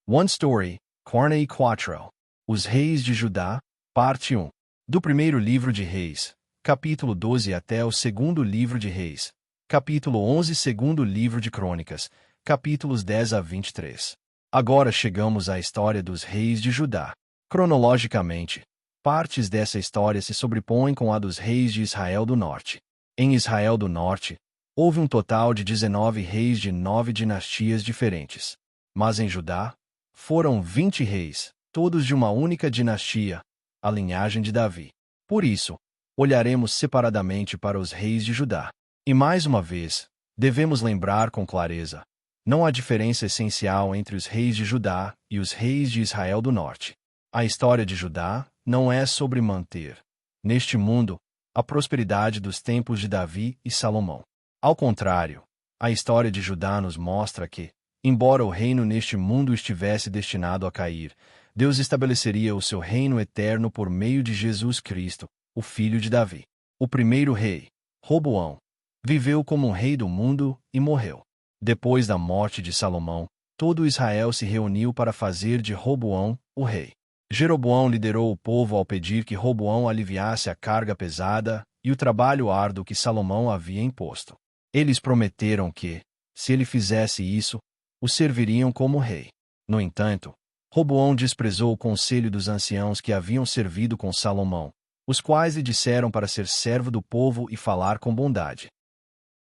One Story, Corney Quatrell. Os Reis de Judá, Parte 1. Do primeiro livro de Reis, capítulo 12 até o segundo livro de Reis, capítulo 11, segundo livro de Crônicas, capítulos 10 a 23. Agora chegamos à história dos reis de Judá. Cronologicamente, partes dessa história se sobrepõem com a dos reis de Israel do Norte. Em Israel do Norte, houve um total de 19 reis de 9 dinastias diferentes. Mas em Judá, foram 20 reis, todos de uma única dinastia, a linhagem de Davi. Por isso, olharemos separadamente para os reis de Judá. E mais uma vez, devemos lembrar com clareza: não há diferença essencial entre os reis de Judá e os reis de Israel do Norte. A história de Judá não é sobre manter, neste mundo, a prosperidade dos tempos de Davi e Salomão. Ao contrário, a história de Judá nos mostra que, embora o reino neste mundo estivesse destinado a cair, Deus estabeleceria o seu reino eterno por meio de Jesus Cristo, o filho de Davi. O primeiro rei, Roboão, viveu como um rei do mundo e morreu. Depois da morte de Salomão, todo Israel se reuniu para fazer de Roboão o rei. Jeroboão liderou o povo ao pedir que Roboão aliviasse a carga pesada e o trabalho árduo que Salomão havia imposto. Eles prometeram que, se ele fizesse isso, o serviriam como rei. No entanto, Roboão desprezou o conselho dos anciãos que haviam servido com Salomão, os quais lhe disseram para ser servo do povo e falar com bondade.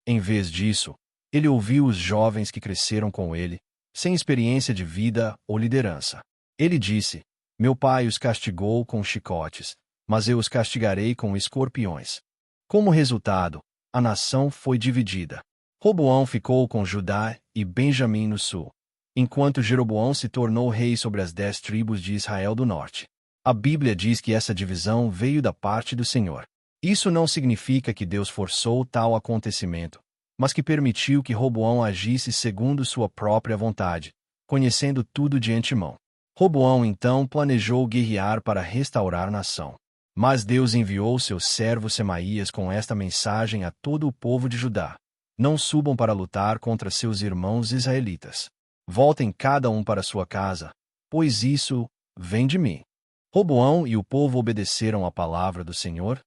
Em vez disso, ele ouviu os jovens que cresceram com ele, sem experiência de vida ou liderança. Ele disse: "Meu pai os castigou com chicotes, mas eu os castigarei com escorpiões." Como resultado, a nação foi dividida. Roboão ficou com Judá e Benjamim no sul, enquanto Jeroboão se tornou rei sobre as 10 tribos de Israel do Norte. A Bíblia diz que essa divisão veio da parte do Senhor. Isso não significa que Deus forçou tal acontecimento, mas que permitiu que Roboão agisse segundo sua própria vontade, conhecendo tudo de antemão. Roboão então planejou guerrear para restaurar a nação. Mas Deus enviou seu servo Semaías com esta mensagem a todo o povo de Judá: "Não subam para lutar contra seus irmãos israelitas. Voltem cada um para sua casa, pois isso vem de mim." Roboão e o povo obedeceram à palavra do Senhor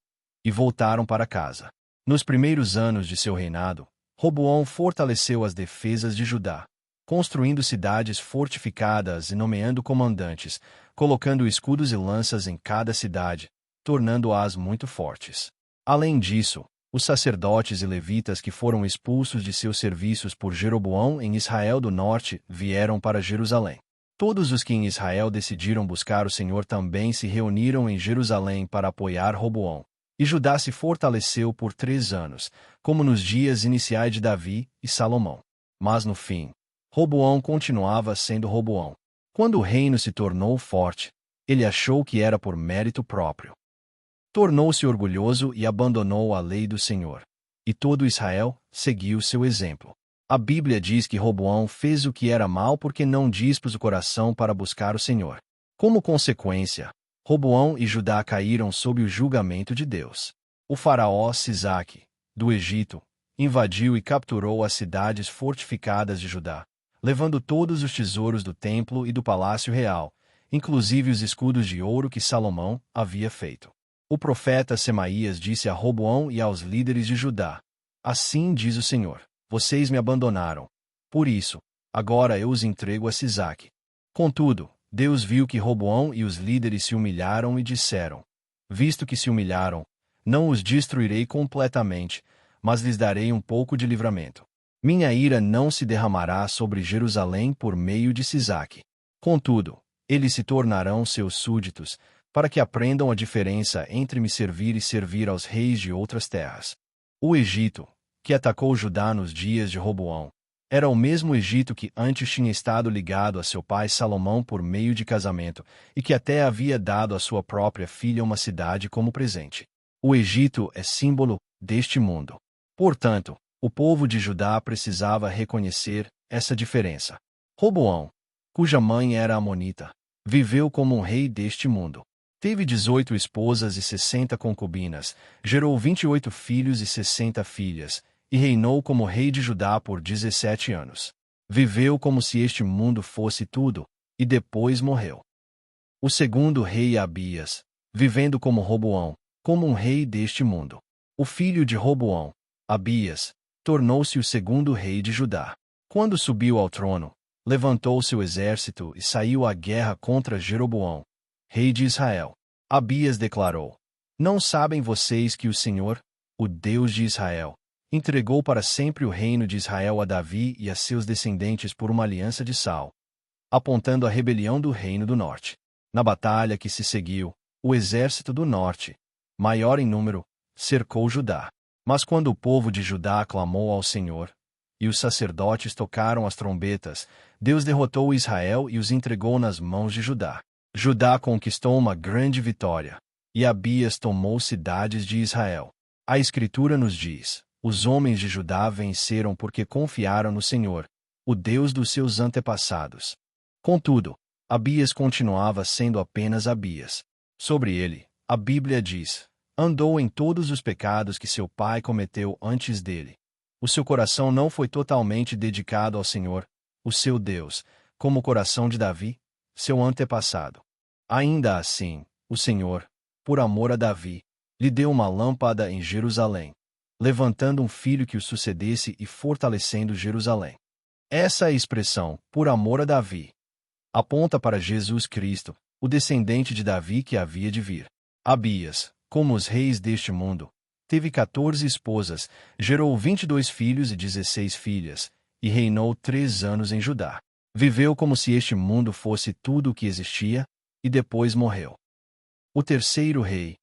e voltaram para casa. Nos primeiros anos de seu reinado, Roboão fortaleceu as defesas de Judá, construindo cidades fortificadas e nomeando comandantes, colocando escudos e lanças em cada cidade, tornando-as muito fortes. Além disso, os sacerdotes e levitas que foram expulsos de seus serviços por Jeroboão em Israel do Norte vieram para Jerusalém. Todos os que em Israel decidiram buscar o Senhor também se reuniram em Jerusalém para apoiar Roboão. E Judá se fortaleceu por 3 anos, como nos dias iniciais de Davi e Salomão. Mas no fim, Roboão continuava sendo Roboão. Quando o reino se tornou forte, ele achou que era por mérito próprio. Tornou-se orgulhoso e abandonou a lei do Senhor. E todo Israel seguiu seu exemplo. A Bíblia diz que Roboão fez o que era mal porque não dispôs o coração para buscar o Senhor. Como consequência, Roboão e Judá caíram sob o julgamento de Deus. O faraó Sisaque, do Egito, invadiu e capturou as cidades fortificadas de Judá, levando todos os tesouros do templo e do palácio real, inclusive os escudos de ouro que Salomão havia feito. O profeta Semaías disse a Roboão e aos líderes de Judá: "Assim diz o Senhor: vocês me abandonaram. Por isso, agora eu os entrego a Sisaque." Contudo, Deus viu que Roboão e os líderes se humilharam e disseram: "Visto que se humilharam, não os destruirei completamente, mas lhes darei um pouco de livramento. Minha ira não se derramará sobre Jerusalém por meio de Sisaque. Contudo, eles se tornarão seus súditos, para que aprendam a diferença entre me servir e servir aos reis de outras terras." O Egito, que atacou Judá nos dias de Roboão, era o mesmo Egito que antes tinha estado ligado a seu pai Salomão por meio de casamento, e que até havia dado à sua própria filha uma cidade como presente. O Egito é símbolo deste mundo. Portanto, o povo de Judá precisava reconhecer essa diferença. Roboão, cuja mãe era amonita, viveu como um rei deste mundo. Teve 18 esposas e 60 concubinas, gerou 28 filhos e 60 filhas, e reinou como rei de Judá por 17 anos. Viveu como se este mundo fosse tudo, e depois morreu. O segundo rei Abias, vivendo como Roboão, como um rei deste mundo. O filho de Roboão, Abias, tornou-se o segundo rei de Judá. Quando subiu ao trono, levantou seu exército e saiu à guerra contra Jeroboão, rei de Israel. Abias declarou: Não sabem vocês que o Senhor, o Deus de Israel, entregou para sempre o reino de Israel a Davi e a seus descendentes por uma aliança de sal, apontando a rebelião do reino do norte. Na batalha que se seguiu, o exército do norte, maior em número, cercou Judá. Mas quando o povo de Judá clamou ao Senhor, e os sacerdotes tocaram as trombetas, Deus derrotou Israel e os entregou nas mãos de Judá. Judá conquistou uma grande vitória, e Abias tomou cidades de Israel. A Escritura nos diz: os homens de Judá venceram porque confiaram no Senhor, o Deus dos seus antepassados. Contudo, Abias continuava sendo apenas Abias. Sobre ele, a Bíblia diz: andou em todos os pecados que seu pai cometeu antes dele. O seu coração não foi totalmente dedicado ao Senhor, o seu Deus, como o coração de Davi, seu antepassado. Ainda assim, o Senhor, por amor a Davi, lhe deu uma lâmpada em Jerusalém, levantando um filho que o sucedesse e fortalecendo Jerusalém. Essa expressão, por amor a Davi, aponta para Jesus Cristo, o descendente de Davi que havia de vir. Abias, como os reis deste mundo, teve 14 esposas, gerou 22 filhos e 16 filhas, e reinou 3 anos em Judá. Viveu como se este mundo fosse tudo o que existia, e depois morreu. O terceiro rei,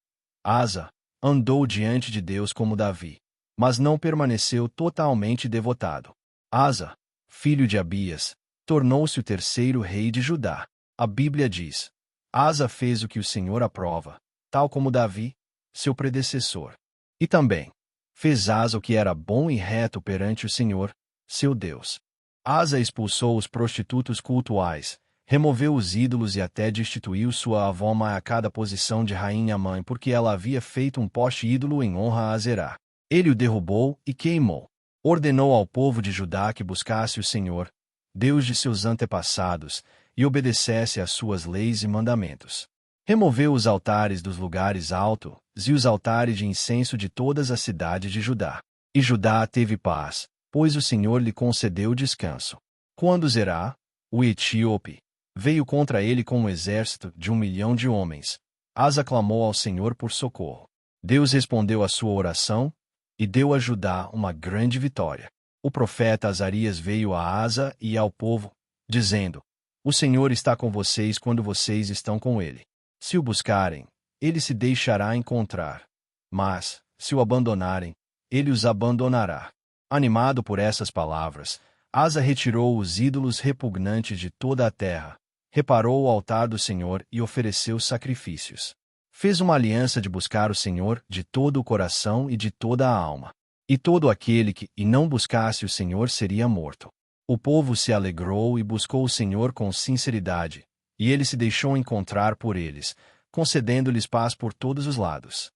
Asa, andou diante de Deus como Davi, mas não permaneceu totalmente devotado. Asa, filho de Abias, tornou-se o terceiro rei de Judá. A Bíblia diz: Asa fez o que o Senhor aprova, tal como Davi, seu predecessor. E também fez Asa o que era bom e reto perante o Senhor, seu Deus. Asa expulsou os prostitutos cultuais, removeu os ídolos e até destituiu sua avó Maacá da posição de rainha-mãe porque ela havia feito um poste ídolo em honra a Azerá. Ele o derrubou e queimou. Ordenou ao povo de Judá que buscasse o Senhor, Deus de seus antepassados, e obedecesse às suas leis e mandamentos. Removeu os altares dos lugares altos e os altares de incenso de todas as cidades de Judá. E Judá teve paz, pois o Senhor lhe concedeu descanso. Quando Zerá, o etíope, veio contra ele com um exército de 1 milhão de homens, Asa clamou ao Senhor por socorro. Deus respondeu à sua oração e deu a Judá uma grande vitória. O profeta Azarias veio a Asa e ao povo, dizendo: O Senhor está com vocês quando vocês estão com ele. Se o buscarem, ele se deixará encontrar. Mas, se o abandonarem, ele os abandonará. Animado por essas palavras, Asa retirou os ídolos repugnantes de toda a terra, reparou o altar do Senhor e ofereceu sacrifícios. Fez uma aliança de buscar o Senhor de todo o coração e de toda a alma. E todo aquele que não buscasse o Senhor seria morto. O povo se alegrou e buscou o Senhor com sinceridade, e ele se deixou encontrar por eles, concedendo-lhes paz por todos os lados.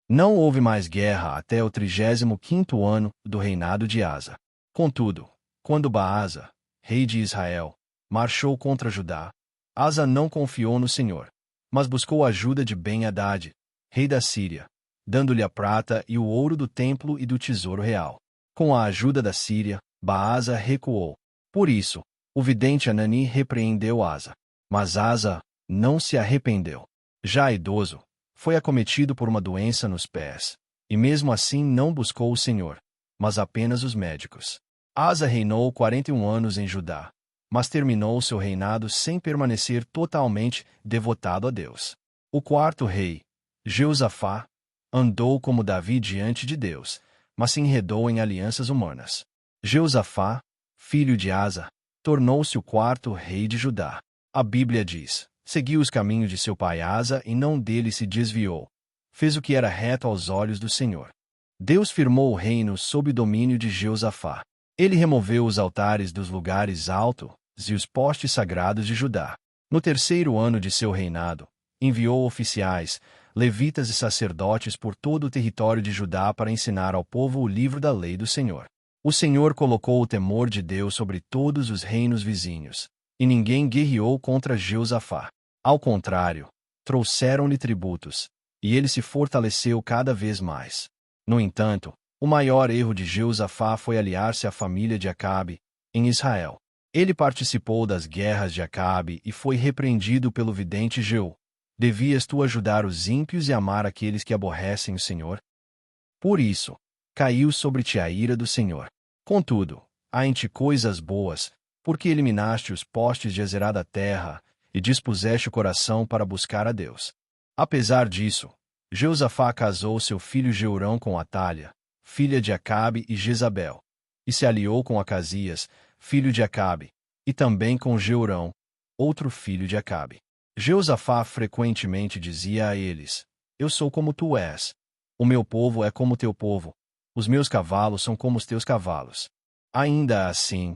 Não houve mais guerra até o 35º ano do reinado de Asa. Contudo, quando Baasa, rei de Israel, marchou contra Judá, Asa não confiou no Senhor, mas buscou a ajuda de Ben-Hadad, rei da Síria, dando-lhe a prata e o ouro do templo e do tesouro real. Com a ajuda da Síria, Baasa recuou. Por isso, o vidente Anani repreendeu Asa. Mas Asa não se arrependeu. Já idoso, foi acometido por uma doença nos pés, e mesmo assim não buscou o Senhor, mas apenas os médicos. Asa reinou 41 anos em Judá, mas terminou seu reinado sem permanecer totalmente devotado a Deus. O quarto rei, Jeosafá, andou como Davi diante de Deus, mas se enredou em alianças humanas. Jeosafá, filho de Asa, tornou-se o quarto rei de Judá. A Bíblia diz: seguiu os caminhos de seu pai Asa e não dele se desviou. Fez o que era reto aos olhos do Senhor. Deus firmou o reino sob o domínio de Jeosafá. Ele removeu os altares dos lugares altos e os postes sagrados de Judá. No terceiro ano de seu reinado, enviou oficiais, levitas e sacerdotes por todo o território de Judá para ensinar ao povo o livro da lei do Senhor. O Senhor colocou o temor de Deus sobre todos os reinos vizinhos, e ninguém guerreou contra Jeosafá. Ao contrário, trouxeram-lhe tributos, e ele se fortaleceu cada vez mais. No entanto, o maior erro de Jeosafá foi aliar-se à família de Acabe, em Israel. Ele participou das guerras de Acabe e foi repreendido pelo vidente Jeú. Devias tu ajudar os ímpios e amar aqueles que aborrecem o Senhor? Por isso, caiu sobre ti a ira do Senhor. Contudo, há em ti coisas boas, porque eliminaste os postes de Azerá da terra, e dispuseste o coração para buscar a Deus. Apesar disso, Jeosafá casou seu filho Jeurão com Atália, filha de Acabe e Jezabel, e se aliou com Acasias, filho de Acabe, e também com Jeurão, outro filho de Acabe. Jeosafá frequentemente dizia a eles: Eu sou como tu és. O meu povo é como teu povo. Os meus cavalos são como os teus cavalos. Ainda assim,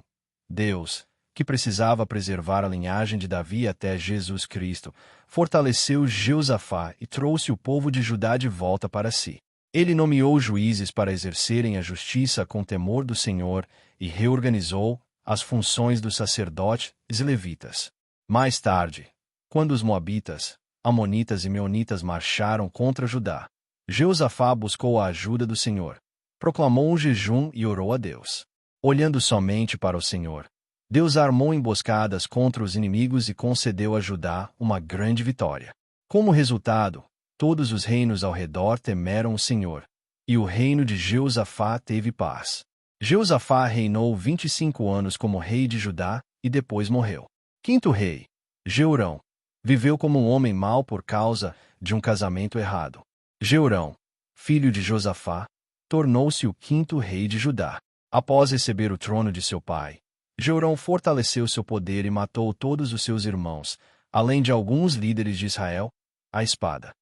Deus, que precisava preservar a linhagem de Davi até Jesus Cristo, fortaleceu Jeosafá e trouxe o povo de Judá de volta para si. Ele nomeou juízes para exercerem a justiça com temor do Senhor e reorganizou as funções dos sacerdotes e levitas. Mais tarde, quando os moabitas, amonitas e meunitas marcharam contra Judá, Jeosafá buscou a ajuda do Senhor, proclamou um jejum e orou a Deus. Olhando somente para o Senhor, Deus armou emboscadas contra os inimigos e concedeu a Judá uma grande vitória. Como resultado, todos os reinos ao redor temeram o Senhor, e o reino de Jeosafá teve paz. Jeosafá reinou 25 anos como rei de Judá e depois morreu. Quinto rei, Jeurão, viveu como um homem mau por causa de um casamento errado. Jeurão, filho de Josafá, tornou-se o quinto rei de Judá. Após receber o trono de seu pai, Jeurão fortaleceu seu poder e matou todos os seus irmãos, além de alguns líderes de Israel, à espada.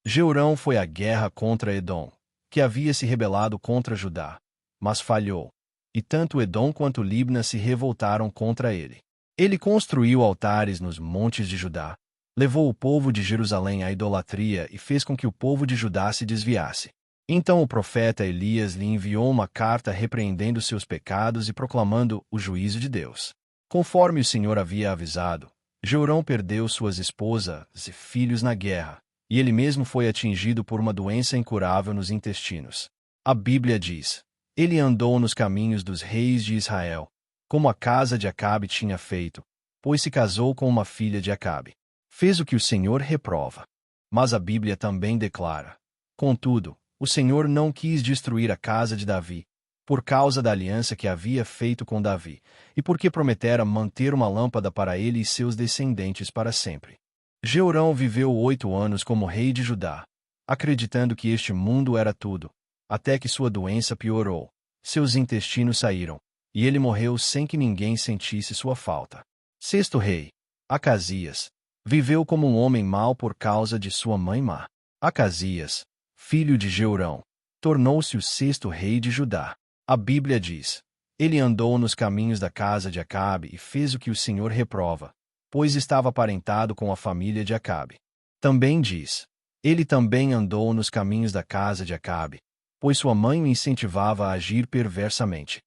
Jeurão foi à guerra contra Edom, que havia se rebelado contra Judá, mas falhou, e tanto Edom quanto Libna se revoltaram contra ele. Ele construiu altares nos montes de Judá, levou o povo de Jerusalém à idolatria e fez com que o povo de Judá se desviasse. Então o profeta Elias lhe enviou uma carta repreendendo seus pecados e proclamando o juízo de Deus. Conforme o Senhor havia avisado, Jeurão perdeu suas esposas e filhos na guerra, e ele mesmo foi atingido por uma doença incurável nos intestinos. A Bíblia diz: Ele andou nos caminhos dos reis de Israel, como a casa de Acabe tinha feito, pois se casou com uma filha de Acabe. Fez o que o Senhor reprova. Mas a Bíblia também declara: Contudo, o Senhor não quis destruir a casa de Davi, por causa da aliança que havia feito com Davi, e porque prometera manter uma lâmpada para ele e seus descendentes para sempre. Jeurão viveu 8 anos como rei de Judá, acreditando que este mundo era tudo, até que sua doença piorou, seus intestinos saíram, e ele morreu sem que ninguém sentisse sua falta. Sexto rei, Acasias, viveu como um homem mau por causa de sua mãe má. Acasias, filho de Jeurão, tornou-se o sexto rei de Judá. A Bíblia diz: Ele andou nos caminhos da casa de Acabe e fez o que o Senhor reprova, pois estava aparentado com a família de Acabe. Também diz: Ele também andou nos caminhos da casa de Acabe, pois sua mãe o incentivava a agir perversamente.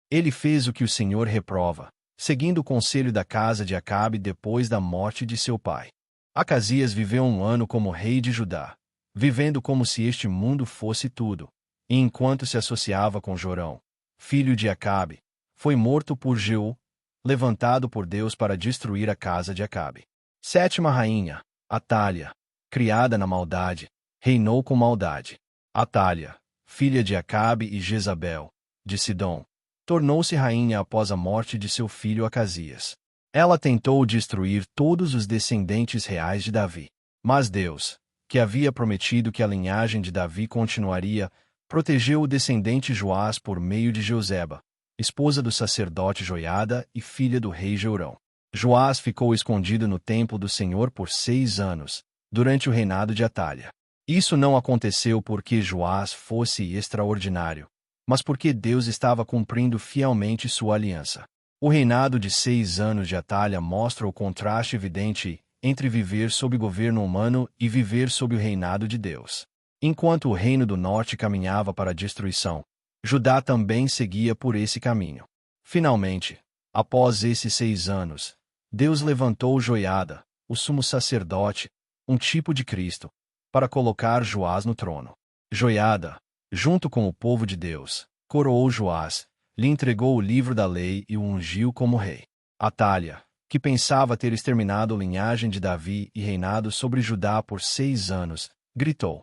Ele fez o que o Senhor reprova, seguindo o conselho da casa de Acabe depois da morte de seu pai. Acasias viveu 1 ano como rei de Judá, vivendo como se este mundo fosse tudo, e enquanto se associava com Jorão, filho de Acabe, foi morto por Jeú, levantado por Deus para destruir a casa de Acabe. Sétima rainha, Atália, criada na maldade, reinou com maldade. Atália, filha de Acabe e Jezabel, de Sidom, tornou-se rainha após a morte de seu filho Acasias. Ela tentou destruir todos os descendentes reais de Davi. Mas Deus, que havia prometido que a linhagem de Davi continuaria, protegeu o descendente Joás por meio de Joseba, esposa do sacerdote Joiada e filha do rei Jeurão. Joás ficou escondido no templo do Senhor por 6 anos, durante o reinado de Atália. Isso não aconteceu porque Joás fosse extraordinário, mas porque Deus estava cumprindo fielmente sua aliança. O reinado de 6 anos de Atália mostra o contraste evidente entre viver sob governo humano e viver sob o reinado de Deus. Enquanto o reino do norte caminhava para a destruição, Judá também seguia por esse caminho. Finalmente, após esses 6 anos, Deus levantou Joiada, o sumo sacerdote, um tipo de Cristo, para colocar Joás no trono. Joiada, junto com o povo de Deus, coroou Joás, lhe entregou o livro da lei e o ungiu como rei. Atalha, que pensava ter exterminado a linhagem de Davi e reinado sobre Judá por 6 anos, gritou: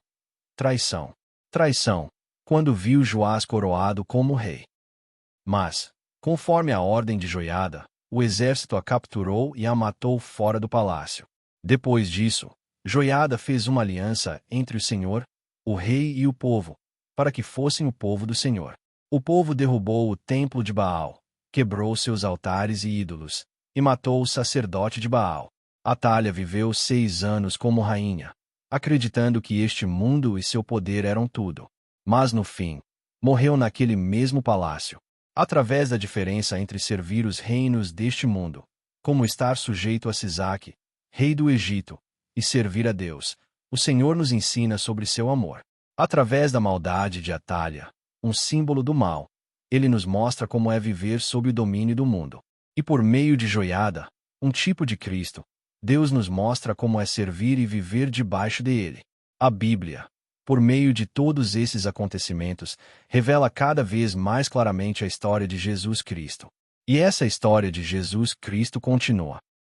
traição! Traição! Quando viu Joás coroado como rei. Mas, conforme a ordem de Joiada, o exército a capturou e a matou fora do palácio. Depois disso, Joiada fez uma aliança entre o Senhor, o rei e o povo, para que fossem o povo do Senhor. O povo derrubou o templo de Baal, quebrou seus altares e ídolos, e matou o sacerdote de Baal. Atalha viveu 6 anos como rainha, acreditando que este mundo e seu poder eram tudo. Mas no fim, morreu naquele mesmo palácio. Através da diferença entre servir os reinos deste mundo, como estar sujeito a Sisaque, rei do Egito, e servir a Deus, o Senhor nos ensina sobre seu amor. Através da maldade de Atalha, um símbolo do mal, ele nos mostra como é viver sob o domínio do mundo. E por meio de Joiada, um tipo de Cristo, Deus nos mostra como é servir e viver debaixo dele. A Bíblia, por meio de todos esses acontecimentos, revela cada vez mais claramente a história de Jesus Cristo. E essa história de Jesus Cristo continua.